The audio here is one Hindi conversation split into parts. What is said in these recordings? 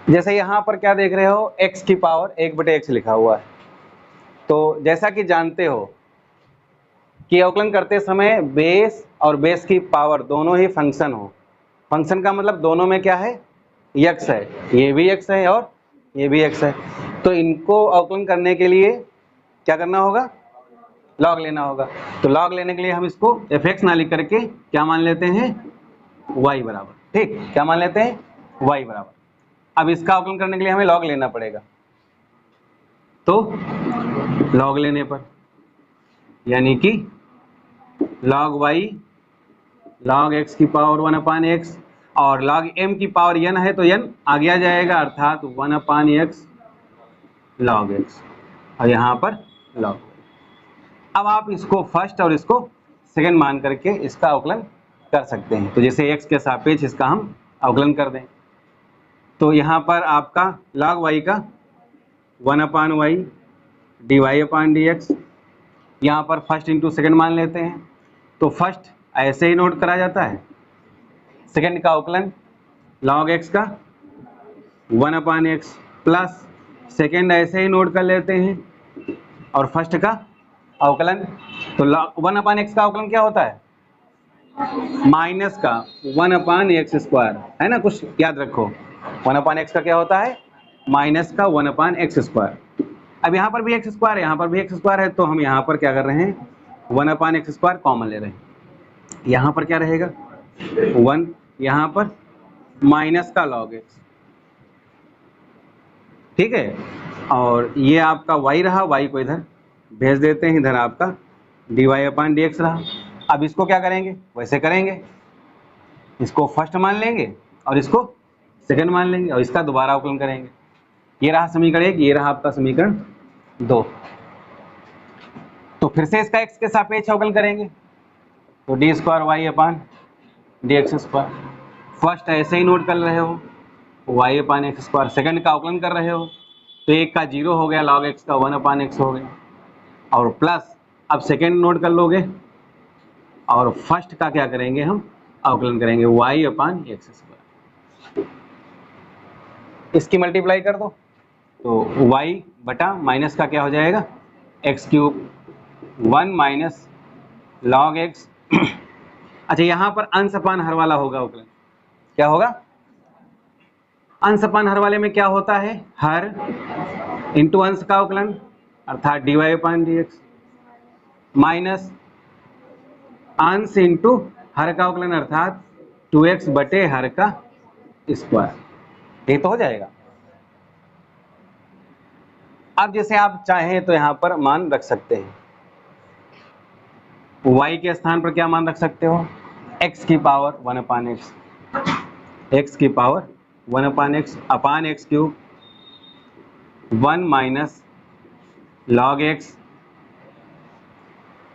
जैसे यहाँ पर क्या देख रहे हो, x की पावर 1/x लिखा हुआ है। तो जैसा कि जानते हो कि अवकलन करते समय बेस और बेस की पावर दोनों ही फंक्शन हो। फंक्शन का मतलब दोनों में क्या है, x है, ये भी x है और ये भी x है। तो इनको अवकलन करने के लिए क्या करना होगा, लॉग लेना होगा। तो लॉग लेने के लिए हम इसको fx ना लिख करके क्या मान लेते हैं, y बराबर। ठीक, क्या मान लेते हैं, y बराबर। अब इसका अवकलन करने के लिए हमें लॉग लेना पड़ेगा। तो लॉग लेने पर यानी कि log y log x की पावर 1/x, और log m की पावर n है तो n आगे आ जाएगा, अर्थात 1/x log x, और यहाँ पर log। अब आप इसको फर्स्ट और इसको सेकंड मान करके इसका अवकलन कर सकते हैं। तो जैसे x के सापेक्ष इसका हम अवकलन कर दें, तो यहाँ पर आपका log y का 1/y dy/dx, यहाँ पर फर्स्ट इंटू सेकंड मान लेते हैं। तो फर्स्ट ऐसे ही नोट करा जाता है, सेकंड का अवकलन log x का 1/x प्लस सेकंड ऐसे ही नोट कर लेते हैं, और फर्स्ट का अवकलन, तो 1/x का अवकलन क्या होता है, माइनस का 1/x², है ना, कुछ याद रखो। 1/x का क्या होता है, माइनस का 1/x²। अब यहाँ पर भी x² है, यहाँ पर भी x² है, तो हम यहाँ पर क्या कर रहे हैं, 1/x² कॉमन ले रहे हैं। यहाँ पर क्या रहेगा 1, यहाँ पर माइनस का log x, ठीक है। और ये आपका y रहा, y को इधर भेज देते हैं, इधर आपका dy/dx रहा। अब इसको क्या करेंगे, वैसे करेंगे, इसको फर्स्ट मान लेंगे और इसको सेकंड मान लेंगे और इसका दोबारा अवकलन करेंगे। ये रहा समीकरण 1, ये रहा आपका समीकरण 2। तो फिर से इसका x के सापेक्ष अवकलन करेंगे, तो d²y/dx²। फर्स्ट ऐसे ही नोट कर रहे हो, y/x², सेकंड का अवकलन कर रहे हो, तो एक का 0 हो गया, log x का 1/x हो गया, और प्लस अब सेकंड नोट कर लोगे, और फर्स्ट का क्या करेंगे, हम अवकलन करेंगे y/x²। इसकी मल्टीप्लाई कर दो, तो y बटा माइनस का क्या हो जाएगा, x³ 1 माइनस log x। अच्छा, यहाँ पर अंश अपान हर वाला होगा अवकलन, क्या होगा, अंश अपान हर वाले में क्या होता है, हर इंटू अंश का अवकलन अर्थात dy/dx, माइनस अंश इंटू हर का अवकलन अर्थात 2x बटे हर का स्क्वायर। ये तो हो जाएगा। अब जैसे आप चाहें तो यहाँ पर मान रख सकते हैं, y के स्थान पर क्या मान रख सकते हो, x की पावर 1/x, x की पावर 1/x अपान x³ 1 माइनस log x।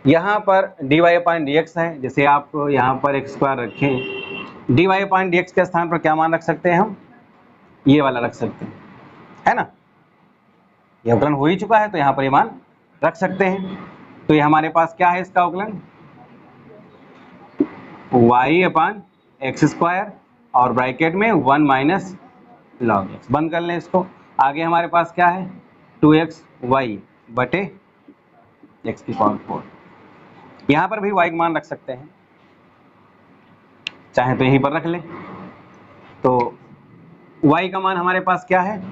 यहाँ पर dy/dx है, जैसे आप यहाँ पर x² रखें, dy/dx के स्थान पर क्या मान रख सकते हैं हम, ये वाला रख सकते हैं, है ना। ये अवकलन हो ही चुका है तो यहाँ पर ये मान रख सकते हैं। तो ये हमारे पास क्या है, इसका अवकलन y/x² और ब्रैकेट में 1 माइनस log x। बंद कर लें इसको। आगे हमारे पास क्या है, 2xy बटे x की पावर 4। यहाँ पर भी y का मान रख सकते हैं, चाहे तो यहीं पर रख लें। तो y का मान हमारे पास क्या है,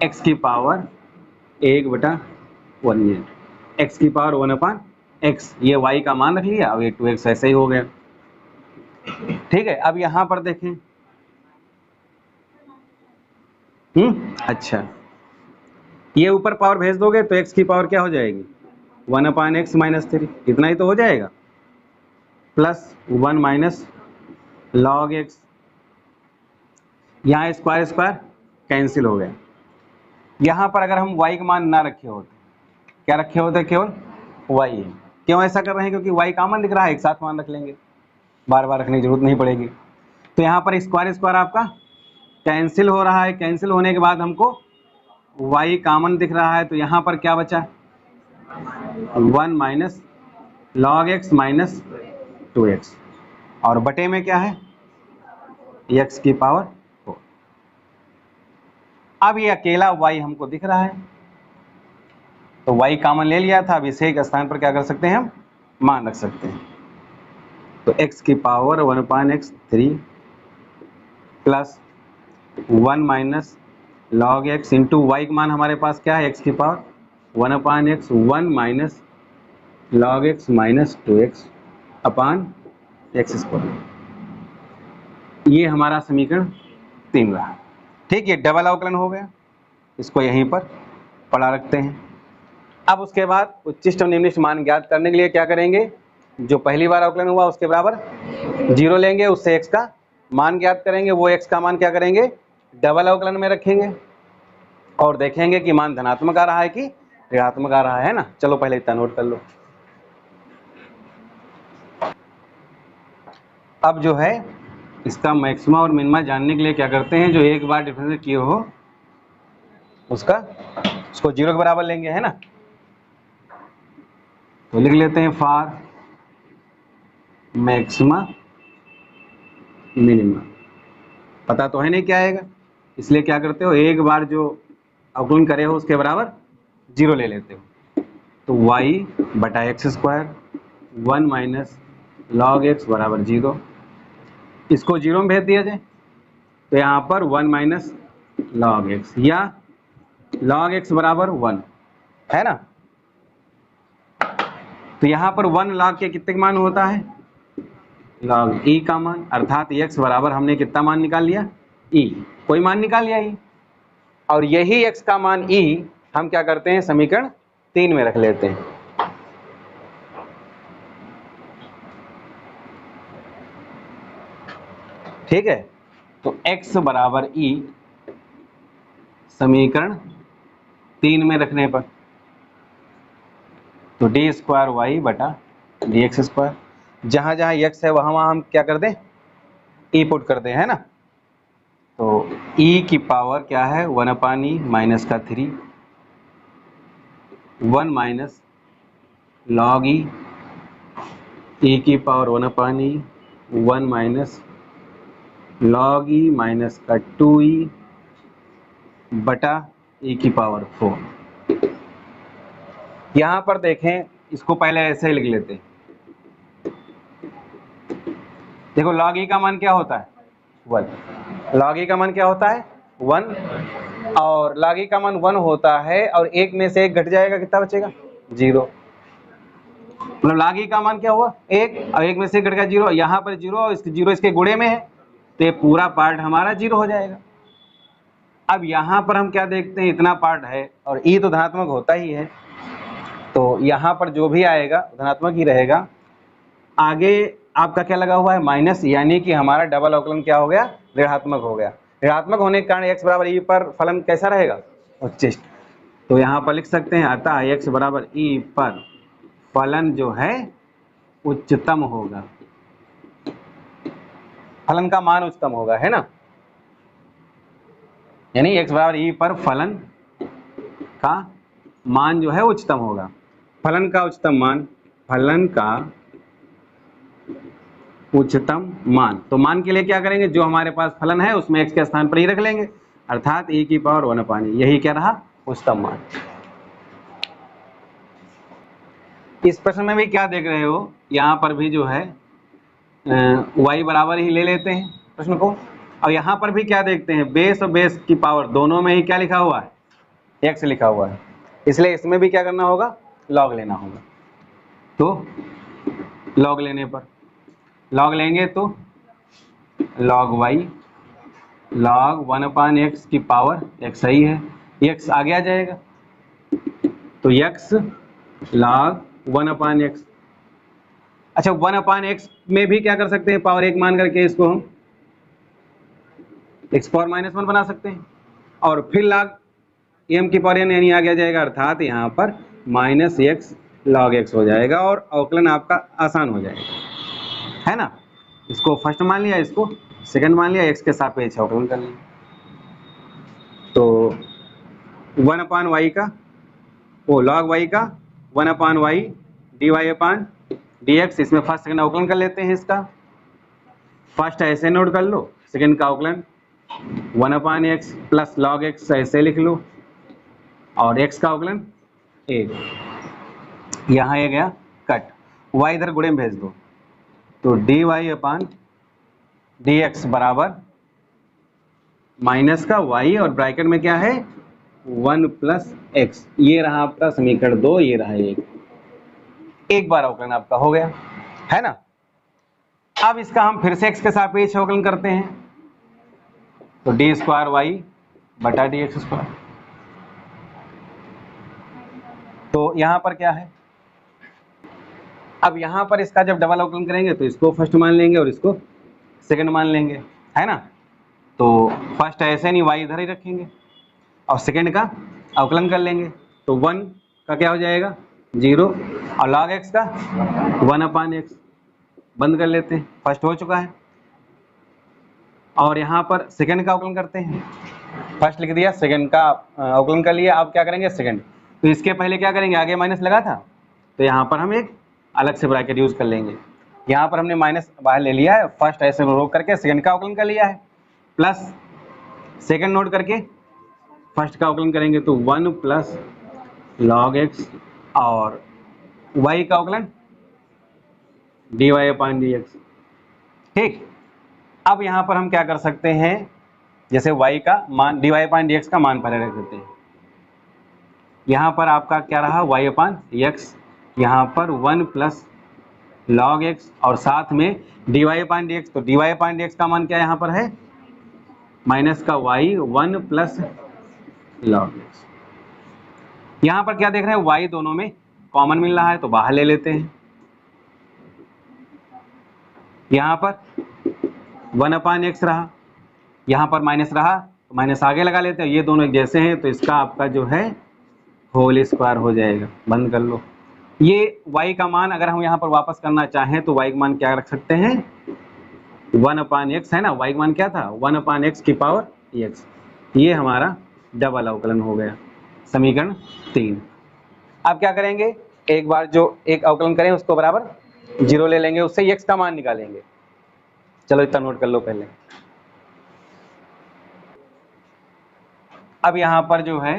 x की पावर 1/1, x की पावर 1/x, ये y का मान रख लिया। अब ये 2x ऐसे ही हो गया, ठीक है। अब यहाँ पर देखें, अच्छा, ये ऊपर पावर भेज दोगे तो x की पावर क्या हो जाएगी, 1/x माइनस 3, इतना ही तो हो जाएगा, प्लस 1 माइनस log x। यहाँ स्क्वायर स्क्वायर कैंसिल हो गया। यहाँ पर अगर हम y का मान ना रखे होते, क्या रखे होते, केवल y है। क्यों ऐसा कर रहे हैं, क्योंकि y कॉमन दिख रहा है, एक साथ मान रख लेंगे, बार बार रखने की जरूरत नहीं पड़ेगी। तो यहाँ पर स्क्वायर स्क्वायर आपका कैंसिल हो रहा है, कैंसिल होने के बाद हमको y कॉमन दिख रहा है, तो यहाँ पर क्या बचा, 1 minus log x minus 2x, और बटे में क्या है, x की पावर 4। अब ये अकेला y हमको दिख रहा है, तो y कॉमन ले लिया था, अब इसे एक स्थान पर क्या कर सकते हैं, हम मान रख सकते हैं। तो x की power 1/x 3 plus 1 minus log x into Y का मान हमारे पास क्या है, x की power 1/x 1 minus log x minus 2x upon X square. ये हमारा समीकरण 3 रहा। ठीक, ये डबल अवकलन हो गया, इसको यहीं पर पढ़ा रखते हैं। अब उसके बाद उच्चिष्ट और निम्निष्ट मान ज्ञात करने के लिए क्या करेंगे, जो पहली बार अवकलन हुआ उसके बराबर 0 लेंगे, उससे x का मान ज्ञात करेंगे, वो x का मान क्या करेंगे, डबल अवकलन में रखेंगे और देखेंगे कि मान धनात्मक आ रहा है कि ऋणात्मक आ रहा है ना। चलो पहले इतना नोट कर लो। अब जो है इसका मैक्सिमा और मिनिमा जानने के लिए क्या करते हैं, जो एक बार डिफरेंशिएट किए हो उसको 0 के बराबर लेंगे, है ना। तो लिख लेते हैं फॉर मैक्सिमा मिनिमा, पता तो है नहीं क्या आएगा, इसलिए क्या करते हो, एक बार जो अवकलन करे हो उसके बराबर 0 ले लेते हो। तो y बटा x square 1 minus log x बराबर 0, इसको 0 में भेज दिया जाए तो यहाँ पर 1 माइनस लॉग x या लॉग x बराबर 1 है ना। तो यहाँ पर 1 लॉग के कितने मान होता है, लॉग e का मान, अर्थात x बराबर हमने कितना मान निकाल लिया, e, कोई मान निकाल लिया e, और यही x का मान e हम क्या करते हैं, समीकरण 3 में रख लेते हैं। ठीक है, तो x बराबर e समीकरण 3 में रखने पर तो डी स्क्वायर वाई बटा डी एक्स स्क्वायर, जहां जहां x है वहां वहां हम क्या कर दें, e पुट कर दें, है ना। तो e की पावर क्या है, 1/e माइनस का 3 1 माइनस लॉग e की power 1/e 1 minus log e minus का 2e बटा e की पावर 4। यहां पर देखें, इसको पहले ऐसे ही लिख लेते हैं। देखो लॉग e का मान क्या होता है, 1, लॉग e का मान क्या होता है 1, और लॉग e का मान 1 होता है, और एक में से एक घट जाएगा, कितना बचेगा 0, मतलब log e का मान क्या हुआ 1, और एक में से घट गया 0, यहाँ पर 0 और 0 इसके गुणे में है, तो ये पूरा पार्ट हमारा 0 हो जाएगा। अब यहाँ पर हम क्या देखते हैं, इतना पार्ट है और e तो धनात्मक होता ही है, तो यहाँ पर जो भी आएगा धनात्मक ही रहेगा। आगे आपका क्या लगा हुआ है, माइनस, यानी कि हमारा डबल अवकलन क्या हो गया, ऋणात्मक हो गया। ऋणात्मक होने के कारण x बराबर e पर फलन कैसा रहेगा, उच्चिष्ट। तो यहाँ पर लिख सकते हैं, अतः x बराबर e पर फलन जो है उच्चतम होगा, फलन का मान उच्चतम होगा, है ना। यानी x बराबर e पर फलन का मान जो है उच्चतम होगा। फलन का उच्चतम मान, फलन का उच्चतम मान, तो मान के लिए क्या करेंगे, जो हमारे पास फलन है उसमें x के स्थान पर ही रख लेंगे, अर्थात e की पावर 1/e, यही क्या रहा उच्चतम मान। इस प्रश्न में भी क्या देख रहे हो, यहाँ पर भी जो है y बराबर ही ले लेते हैं प्रश्न को, और यहाँ पर भी क्या देखते हैं, बेस और बेस की पावर दोनों में ही क्या लिखा हुआ है, x लिखा हुआ है, इसलिए इसमें भी क्या करना होगा, लॉग लेना होगा। तो लॉग लेने पर, लॉग लेंगे तो लॉग y लॉग 1/x की पावर x सही है, x आगे आ जाएगा, तो x लॉग 1/x। अच्छा 1/x में भी क्या कर सकते हैं, पावर 1 मान करके इसको हम x पावर -1 बना सकते हैं, और फिर लॉग m की पावर n यानी आगे आ जाएगा, अर्थात यहाँ पर -x log x हो जाएगा और अवकलन आपका आसान हो जाएगा, है ना। इसको फर्स्ट मान लिया, इसको सेकंड मान लिया, x के सापेक्ष अवकलन कर लिया। तो 1/y का वो log y का 1/y dy/dx, इसमें फर्स्ट सेकंड अवकलन कर लेते हैं। इसका फर्स्ट ऐसे नोट कर लो, सेकंड का अवकलन 1/x प्लस log x ऐसे लिख लो, और x का अवकलन 1, यहाँ ये गया कट, y इधर गुणे में भेज दो, तो dy/dx बराबर माइनस का y और ब्रैकेट में क्या है 1 प्लस एक्स, ये रहा आपका समीकरण 2, ये रहा 1, एक बार अवकलन आपका हो गया है ना। अब इसका हम फिर से x के सापेक्ष अवकलन करते हैं, तो डी स्क्वायर वाई बटा डी एक्स स्क्वायर। तो यहां पर क्या है, अब यहां पर इसका जब डबल अवकलन करेंगे तो इसको फर्स्ट मान लेंगे और इसको सेकंड मान लेंगे, है ना। तो फर्स्ट ऐसे नहीं, y इधर ही रखेंगे और सेकंड का अवकलन कर लेंगे, तो 1 का क्या हो जाएगा 0 और log x का 1/x, बंद कर लेते हैं, फर्स्ट हो चुका है। और यहाँ पर सेकंड का अवकलन करते हैं, फर्स्ट लिख दिया, सेकंड का अवकलन कर लिया, अब क्या करेंगे सेकंड, तो इसके पहले क्या करेंगे, आगे माइनस लगा था तो यहाँ पर हम एक अलग से ब्रैकेट यूज कर लेंगे, यहाँ पर हमने माइनस बाहर ले लिया है, फर्स्ट ऐसे रोक करके सेकंड का अवकलन कर लिया है, प्लस सेकंड नोट करके फर्स्ट का अवकलन करेंगे, तो 1 प्लस log x और y का अवकलन dy/dx। ठीक, अब यहाँ पर हम क्या कर सकते हैं, जैसे y का मान dy/dx का मान पहले रख देते हैं, यहाँ पर आपका क्या रहा y/x, यहाँ पर 1 प्लस log x और साथ में dy/dx, तो dy/dx का मान क्या यहाँ पर है माइनस का y 1 प्लस log x। यहाँ पर क्या देख रहे हैं, y दोनों में कॉमन मिल रहा है तो बाहर ले लेते हैं, यहाँ पर 1/x रहा, यहाँ पर माइनस रहा तो माइनस आगे लगा लेते हैं, ये दोनों एक जैसे हैं तो इसका आपका जो है होल स्क्वायर हो जाएगा, बंद कर लो। ये y का मान अगर हम यहाँ पर वापस करना चाहें तो y का मान क्या रख सकते हैं 1/x, है ना, y का मान क्या था 1/x की पावर x, ये हमारा डबल अवकलन हो गया, समीकरण 3। अब क्या करेंगे, एक बार जो एक अवकलन करें उसको बराबर 0 ले लेंगे, उससे x का मान निकालेंगे। चलो इतना नोट कर लो पहले। अब यहाँ पर जो है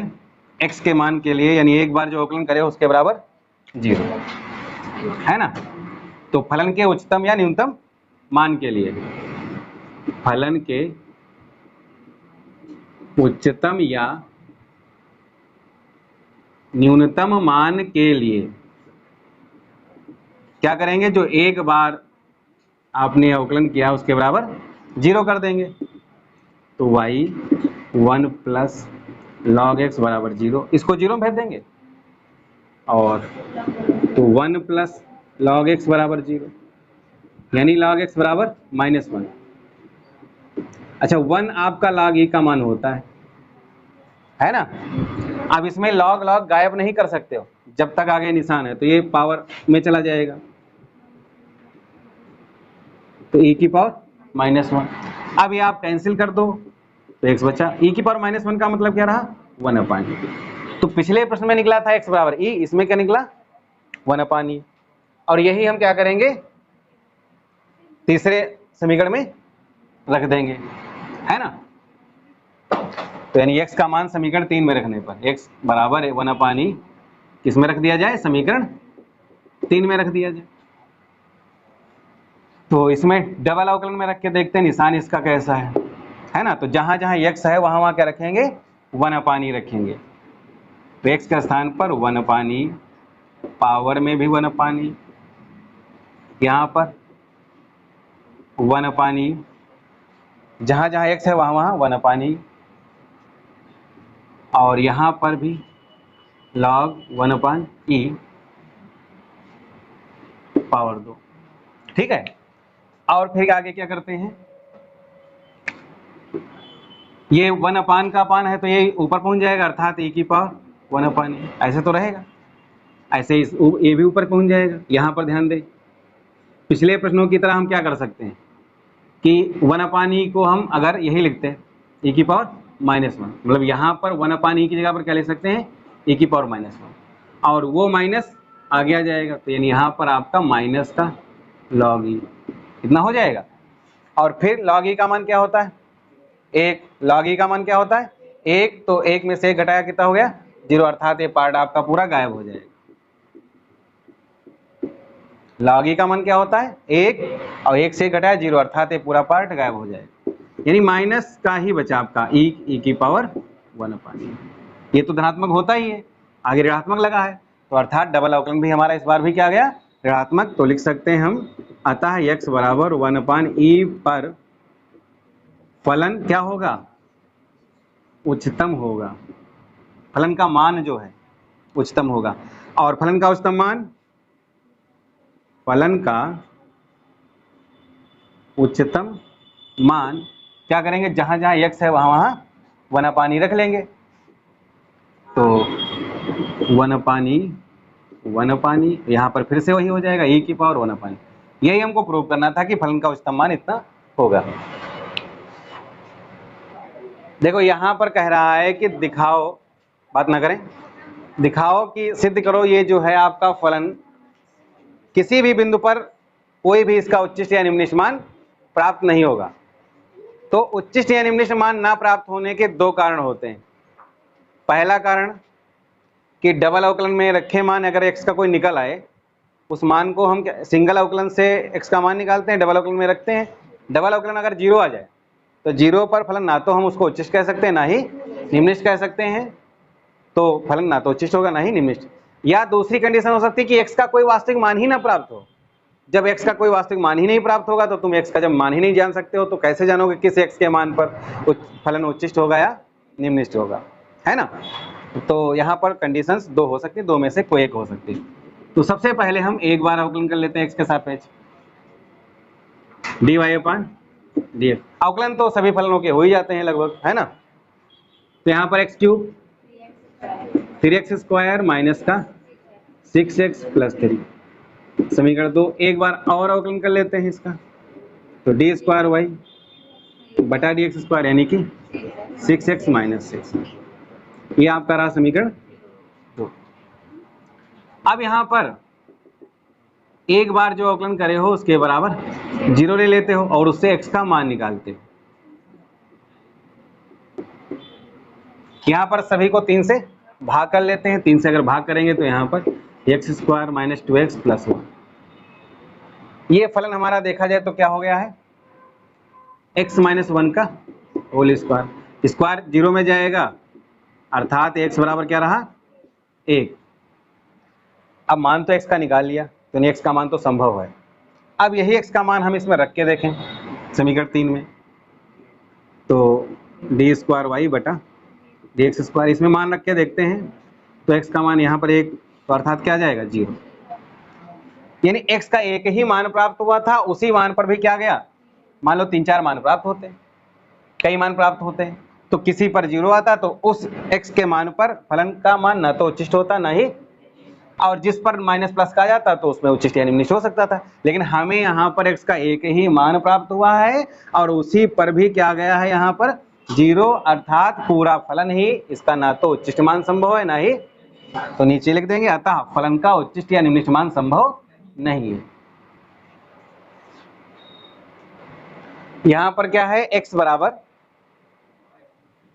x के मान के लिए, यानी एक बार जो अवकलन करे उसके बराबर 0, है ना। तो फलन के उच्चतम या न्यूनतम मान के लिए, फलन के उच्चतम या न्यूनतम मान के लिए क्या करेंगे, जो एक बार आपने अवकलन किया उसके बराबर 0 कर देंगे, तो y 1 प्लस log x बराबर 0, इसको 0 में भेज देंगे, और तो 1 प्लस log x बराबर 0, यानी log x बराबर -1। अच्छा, 1 आपका log e का मान होता है ना। अब इसमें log log गायब नहीं कर सकते हो, जब तक आगे निशान है तो ये पावर में चला जाएगा, तो e की पावर -1। अब ये आप कैंसिल कर दो तो x बचा, e की पावर -1 का मतलब क्या रहा 1/e। तो पिछले प्रश्न में निकला था x बराबर e, इसमें क्या निकला 1/e, और यही हम क्या करेंगे तीसरे समीकरण में रख देंगे, है ना। तो यानी x का मान समीकरण 3 में रखने पर x बराबर 1/e किस में रख दिया जाए, समीकरण 3 में रख दिया जाए। तो इसमें डबल अवकलन में रख के देखते हैं निशान इसका कैसा है ना। तो जहां जहां x है वहां वहां क्या रखेंगे 1/e रखेंगे, तो x के स्थान पर 1/e, पावर में भी 1/e, यहाँ पर 1/e, जहां जहां x है वहां वहां 1/e, और यहाँ पर भी log 1/e पावर 2, ठीक है। और फिर आगे क्या करते हैं, ये 1/, का पान है तो ये ऊपर पहुंच जाएगा, अर्थात e की पावर 1/e, ऐसे तो रहेगा, ऐसे ये भी ऊपर पहुंच जाएगा। यहाँ पर ध्यान दें, पिछले प्रश्नों की तरह हम क्या कर सकते हैं कि 1/e को हम अगर यही लिखते हैं e की पावर -1, मतलब यहाँ पर 1/e की जगह पर क्या लिख सकते हैं e की पावर -1, और वो माइनस आगे आ जाएगा, तो यानी यहाँ पर आपका माइनस का log e इतना हो जाएगा। और फिर log e का मान क्या होता है 1 log e का मान क्या होता है 1, तो 1 में से 1 घटाया कितना हो गया 0, अर्थात ये पार्ट आपका पूरा गायब हो जाएगा। log e का मान क्या होता है 1 और 1 से 1 घटाया 0, अर्थात ये पूरा पार्ट गायब हो जाएगा, यानी माइनस का ही बचा आपका e की पावर 1/। ये तो धनात्मक होता ही है, आगे ऋणात्मक लगा है, तो अर्थात डबल अवकलन भी हमारा इस बार भी क्या गया ऋणात्मक। तो लिख सकते हैं हम अतः x बराबर 1/e पर फलन क्या होगा उच्चतम होगा, फलन का मान जो है उच्चतम होगा। और फलन का उच्चतम मान, फलन का उच्चतम मान क्या करेंगे, जहां जहां x है वहां वहां 1/e रख लेंगे, तो 1/e यहाँ पर फिर से वही हो जाएगा e की पावर 1/e। यही हमको प्रूव करना था कि फलन का उच्चतम मान इतना होगा। देखो यहां पर कह रहा है कि दिखाओ, बात ना करें, दिखाओ कि सिद्ध करो ये जो है आपका फलन किसी भी बिंदु पर कोई भी इसका उच्चिष्ट या निम्निष्ट मान प्राप्त नहीं होगा। तो उच्चिष्ट या निम्निष्ट मान ना प्राप्त होने के दो कारण होते हैं। पहला कारण कि डबल अवकलन में रखे मान अगर x का कोई निकल आए, उस मान को हम सिंगल अवकलन से x का मान निकालते हैं, डबल अवकलन में रखते हैं। डबल अवकलन अगर 0 आ जाए तो 0 पर फलन ना तो हम उसको उच्चिष्ट कह सकते हैं ना ही निम्निष्ट कह सकते हैं, तो फलन ना तो उच्चिष्ट होगा ना ही निम्निष्ट। या दूसरी कंडीशन हो सकती है कि x का कोई वास्तविक मान ही ना प्राप्त हो। जब x का कोई वास्तविक मान ही नहीं प्राप्त होगा तो तुम x का जब मान ही नहीं जान सकते हो तो कैसे जानोगे किस x के मान पर फलन उच्चिष्ट होगा या निम्निष्ट होगा, है ना। तो यहाँ पर कंडीशंस दो हो सकती है, दो में से कोई एक हो सकती है। तो सबसे पहले हम एक बार अवकलन कर लेते हैं x के सापेक्ष dy/dx। अवकलन तो सभी फलनों के हो ही जाते हैं लगभग, है ना। तो यहाँ पर x³ 3x² माइनस का 6x + 3 समीकरण 2। एक बार और अवकलन कर लेते हैं इसका, तो d²y/dx² यानी कि 6x - 6, ये आपका रहा समीकरण 2। अब यहां पर एक बार जो अवकलन करे हो उसके बराबर 0 ले लेते हो और उससे x का मान निकालते हो। यहां पर सभी को 3 से भाग कर लेते हैं, 3 से अगर भाग करेंगे तो यहां पर x² - 2x + 1। ये फलन हमारा देखा जाए तो क्या हो गया है x - 1 का होल स्क्वायर, स्क्वायर 0 में जाएगा अर्थात x बराबर क्या रहा 1। अब मान तो x का निकाल लिया तो x का मान तो संभव है। अब यही x का मान हम इसमें रख के देखें समीकरण 3 में, तो d²y/dx², इसमें मान रख के देखते हैं तो x का मान यहाँ पर 1, तो अर्थात क्या जाएगा 0। यानी x का एक ही मान प्राप्त हुआ था, उसी मान पर भी क्या गया, मान लो 3-4 मान प्राप्त होते हैं, कई मान प्राप्त होते हैं, तो किसी पर 0 आता तो उस x के मान पर फलन का मान ना तो उच्चिष्ट होता ना ही, और जिस पर माइनस प्लस का जाता तो उसमें उच्चिष्ट या निम्निष्ट हो सकता था। लेकिन हमें यहाँ पर x का एक ही मान प्राप्त हुआ है और उसी पर भी क्या गया है यहाँ पर 0, अर्थात पूरा फलन ही इसका ना तो उच्चिष्ट मान संभव है ना ही, तो नीचे लिख देंगे अतः फलन का उच्चिष्ट या निम्निष्ट मान संभव नहीं है। यहां पर क्या है x बराबर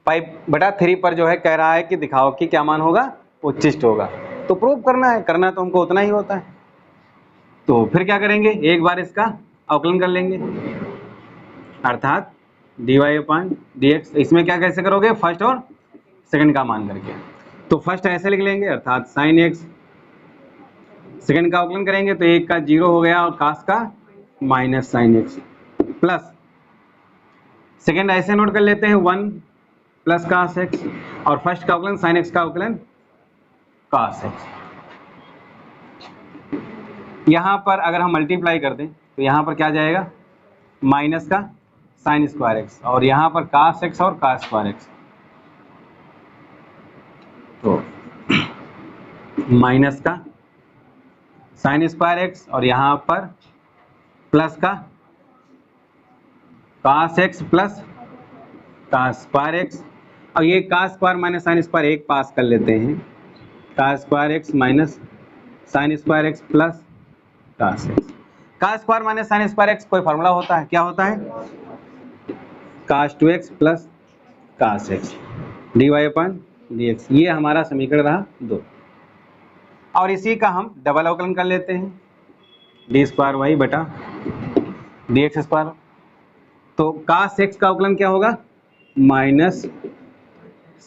5/3 पर जो है कह रहा है कि दिखाओ कि क्या मान होगा उच्चिष्ट होगा, तो प्रूव करना है, करना तो हमको उतना ही होता है। तो फिर क्या करेंगे, एक बार इसका अवकलन कर लेंगे अर्थात dy/dx। इसमें क्या कैसे करोगे, फर्स्ट और सेकंड का मान करके, तो फर्स्ट ऐसे लिख लेंगे अर्थात sin x, सेकंड का अवकलन करेंगे तो 1 का 0 हो गया और cos का -sin x प्लस सेकंड ऐसे नोट कर लेते हैं 1 + cos x, और फर्स्ट का अवकलन sin x का अवकलन cos x। यहां पर अगर हम मल्टीप्लाई कर दें तो यहां पर क्या जाएगा माइनस का sin² x और यहां पर cos x और cos² x, तो माइनस का sin² x और यहां पर प्लस का cos x plus cos² x, और ये cos² - sin² एक पास कर लेते हैं, cos² x - sin² x plus cos x। cos² - sin² x कोई फार्मूला होता है, क्या होता है cos 2x plus cos x dy अपन dx, ये हमारा समीकरण रहा 2। और इसी का हम डबल अवकलन कर लेते हैं, डी स्क्वायर वाई बटा डी एक्स स्क्वायर। तो cos x का अवकलन क्या होगा, माइनस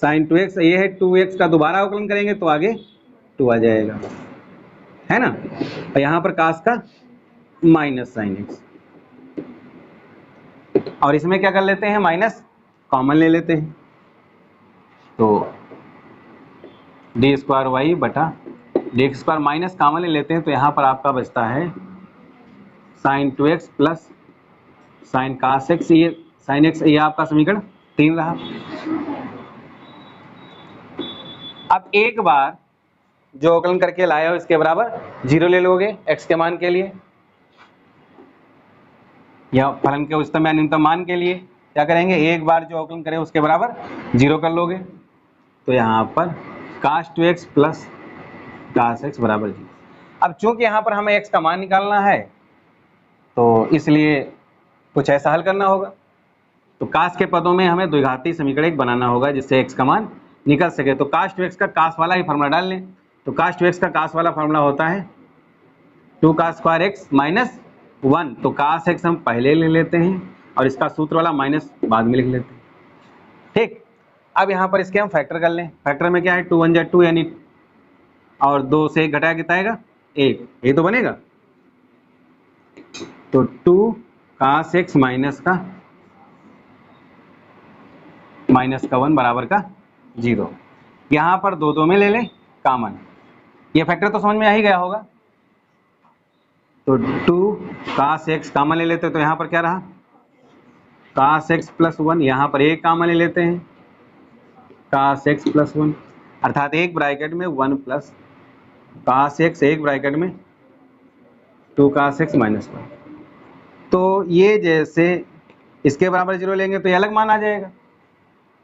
साइन 2x, ये है 2x का दोबारा अवकलन करेंगे तो आगे 2 आ जाएगा, है ना। और यहाँ पर cos का माइनस साइन x, और इसमें क्या कर लेते हैं, माइनस कॉमन ले लेते हैं, तो डी स्क्वायर वाई बटा D X square minus common ले लेते हैं, तो यहाँ पर आपका बचता है sine 2x plus sine cos x, ये साइन x, ये आपका समीकरण 3 रहा। अब एक बार जो अवकलन करके लाए हो इसके बराबर 0 ले लोगे x के मान के लिए, या फलन के उच्चतम या न्यूनतम मान के लिए क्या करेंगे, एक बार जो अवकलन करें उसके बराबर 0 कर लोगे, तो यहाँ पर cos 2x plus cos x बराबर 0। अब चूंकि यहाँ पर हमें x का मान निकालना है तो इसलिए कुछ ऐसा हल करना होगा, तो cos के पदों में हमें द्विघाती समीकरण एक बनाना होगा जिससे x का मान निकल सके। तो cos 2x का cos वाला ही फार्मूला डाल लें, तो cos 2x का cos वाला फार्मूला होता है 2 cos स्क्वायर x माइनस 1, तो cos x हम पहले ले लेते हैं और इसका सूत्र वाला माइनस बाद में लिख लेते हैं, ठीक। अब यहाँ पर इसके हम फैक्टर कर लें, फैक्टर में क्या है 2 1 2 यानी, और 2 से 1 घटाया कितना आएगा 1, ये तो बनेगा, तो 2 cos x माइनस का 1 बराबर का 0। यहाँ पर 2 2 में ले लें कॉमन, ये फैक्टर तो समझ में आ ही गया होगा, तो 2 cos x कॉमन ले लेते हैं, तो यहाँ पर क्या रहा cos x प्लस 1, यहाँ पर एक कॉमन ले लेते हैं cos x प्लस 1, अर्थात एक ब्रैकेट में 1 प्लस cos x, एक ब्रैकेट में 2 cos x माइनस 1। तो ये जैसे इसके बराबर 0 लेंगे तो ये अलग मान आ जाएगा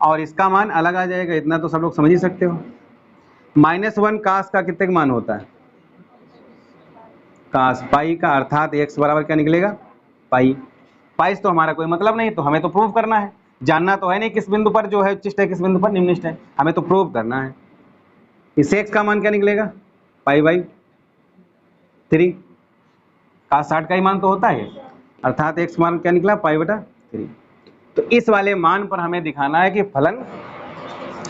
और इसका मान अलग आ जाएगा, इतना तो सब लोग समझ ही सकते हो। -1 cos का कितने का मान होता है, cos पाई का, अर्थात x बराबर क्या निकलेगा पाई। पाई से तो हमारा कोई मतलब नहीं, तो हमें तो प्रूव करना है, जानना तो है नहीं किस बिंदु पर जो है उच्चिष्ट है, किस बिंदु पर निम्निष्ट है, हमें तो प्रूव करना है। इससे x का मान क्या निकलेगा पाई बाई 3, cos 60 का ही मान तो होता है, अर्थात x मान क्या निकला पाई बटा 3। तो इस वाले मान पर हमें दिखाना है कि फलन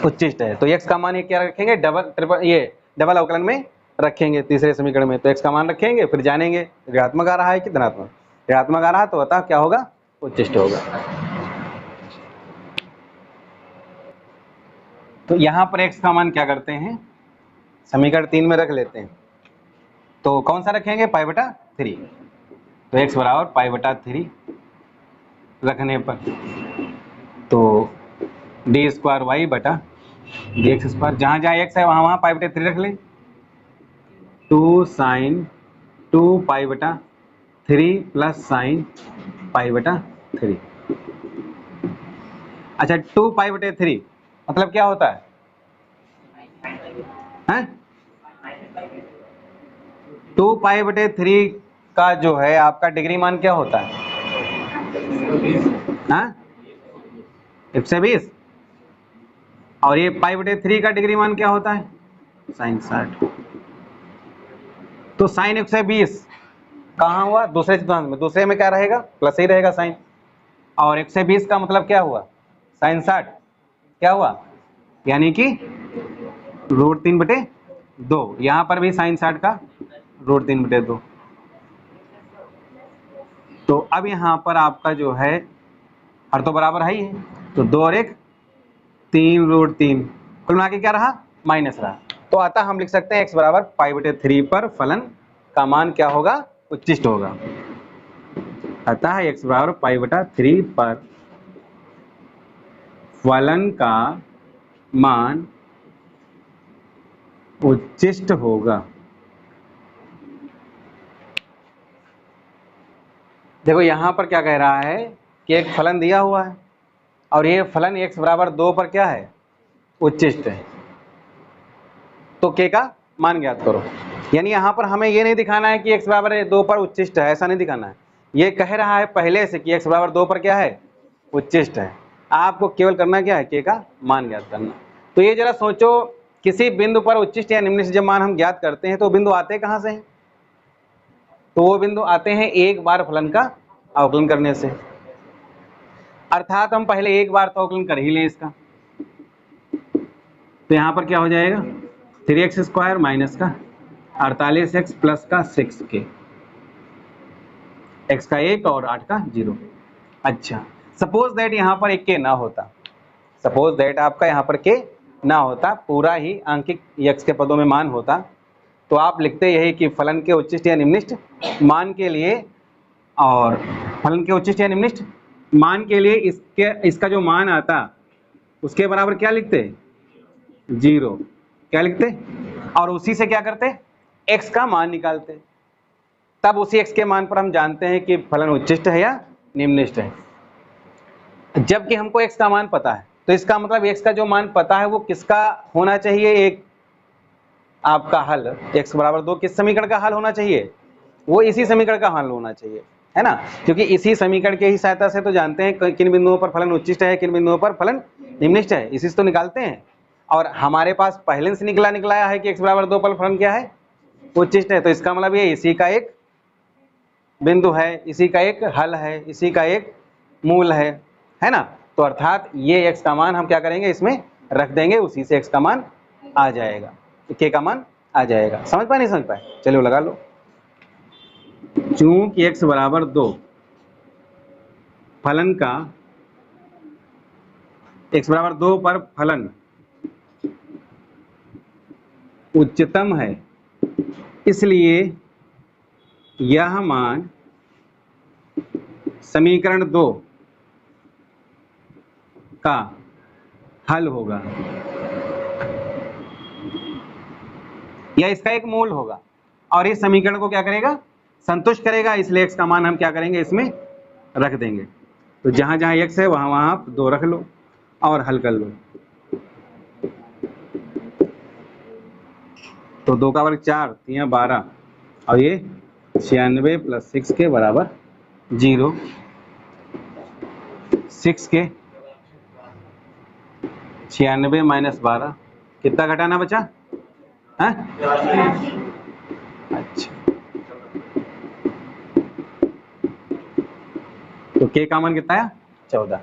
उच्चिष्ट है, तो x का मान ये क्या रखेंगे, डबल अवकलन में रखेंगे तीसरे समीकरण में, तो x का मान रखेंगे, फिर जानेंगे ऋणात्मक आ रहा है कि धनात्मक। ऋणात्मक आ रहा है तो अतः क्या होगा, उच्चिष्ट होगा। तो यहाँ पर x का मान क्या करते हैं, समीकरण 3 में रख लेते हैं, तो कौन सा रखेंगे पाई बटा 3, तो x बराबर पाई बटा 3 रखने पर तो डी स्क्वायर वाई बटा डी एक्स स्क्वायर, जहाँ जहाँ x है वहाँ वहाँ पाई बटा 3 रख लें, 2 साइन 2 पाई बटा 3 प्लस साइन पाई बटा 3। अच्छा 2 पाई बटे 3 मतलब क्या होता है, हैं 2 पाई बटे 3 का जो है आपका डिग्री मान क्या होता है, हाँ 120, और ये पाई बटे 3 का डिग्री मान क्या होता है साइन 60। तो साइन 120 कहाँ हुआ, दूसरे चतुर्थांश में, दूसरे में क्या रहेगा प्लस ही रहेगा साइन, और 120 का मतलब क्या हुआ साइन 60 क्या हुआ, यानी कि √3/2, यहाँ पर भी साइन 60 का √3/2। तो अब यहाँ पर आपका जो है हर तो बराबर है ही है, तो 2 और 1 3√3, कुल मिला के क्या रहा माइनस रहा। तो अतः हम लिख सकते हैं x बराबर पाई बटे 3 पर फलन का मान क्या होगा, उच्चिष्ट होगा। अतः x बराबर पाई बटा 3 पर फलन का मान उच्चिष्ट होगा। देखो यहाँ पर क्या कह रहा है कि एक फलन दिया हुआ है और ये फलन x बराबर 2 पर क्या है उच्चिष्ट है, तो k का मान ज्ञात करो। यानी यहाँ पर हमें ये नहीं दिखाना है कि x बराबर 2 पर उच्चिष्ट है, ऐसा नहीं दिखाना है, ये कह रहा है पहले से कि x बराबर 2 पर क्या है उच्चिष्ट है। आपको केवल करना क्या है, के का मान ज्ञात करना। तो ये जरा सोचो, किसी बिंदु पर उच्चिष्ट या निम्नलिखित जब मान हम ज्ञात करते हैं तो बिंदु आते कहां से हैं? तो वो बिंदु आते हैं एक बार फलन का अवकलन करने से, अर्थात हम पहले एक बार तो अवकलन कर ही लें इसका। तो यहां पर क्या हो जाएगा, 3x स्क्वायर माइनस का 48x प्लस का 6k, x का 1 और 8 का 0। अच्छा, सपोज दैट यहाँ पर एक के ना होता, सपोज दैट आपका यहाँ पर के ना होता, पूरा ही आंकिक x के पदों में मान होता, तो आप लिखते यही कि फलन के उच्चिष्ट या निम्नलिखित मान के लिए, और फलन के उच्चिष्ट या निम्नलिखित मान के लिए इसका जो मान आता उसके बराबर क्या लिखते, 0, क्या लिखते, और उसी से क्या करते, x का मान निकालते। तब उसी x के मान पर हम जानते हैं कि फलन उच्चिष्ट है या निम्नलिखित है। जबकि हमको x का मान पता है, तो इसका मतलब x का जो मान पता है वो किसका होना चाहिए, एक आपका हल x बराबर 2 किस समीकरण का हल होना चाहिए, वो इसी समीकरण का हल होना चाहिए, है ना। क्योंकि इसी समीकरण के ही सहायता से तो जानते हैं किन बिंदुओं पर फलन उच्चिष्ट है, किन बिंदुओं पर फलन निम्नलिखित है, इसी से तो निकालते हैं। और हमारे पास पहले से निकलाया है कि x बराबर 2 पर फलन क्या है, उच्चिष्ट है। तो इसका मतलब ये इसी का एक बिंदु है, इसी का एक हल है, इसी का एक मूल है ना। तो अर्थात ये x का मान हम क्या करेंगे, इसमें रख देंगे, उसी से x का मान आ जाएगा, k का मान आ जाएगा। समझ पाए नहीं समझ पाए, चलिए लगा लो। चूंकि x बराबर 2 फलन का, x बराबर 2 पर फलन उच्चतम है, इसलिए यह मान समीकरण 2 का हल होगा या इसका एक मूल होगा, और इस समीकरण को क्या करेगा, संतुष्ट करेगा। इसलिए x का मान हम क्या करेंगे, इसमें रख देंगे। तो जहां जहां x है वहां वहां आप 2 रख लो और हल कर लो। तो 2 का वर्ग 4, 3 12, और ये 96 प्लस 6 के बराबर 0। 6 के 96 माइनस 12 कितना घटाना बचा, है? अच्छा, तो k का मान कितना है, 14।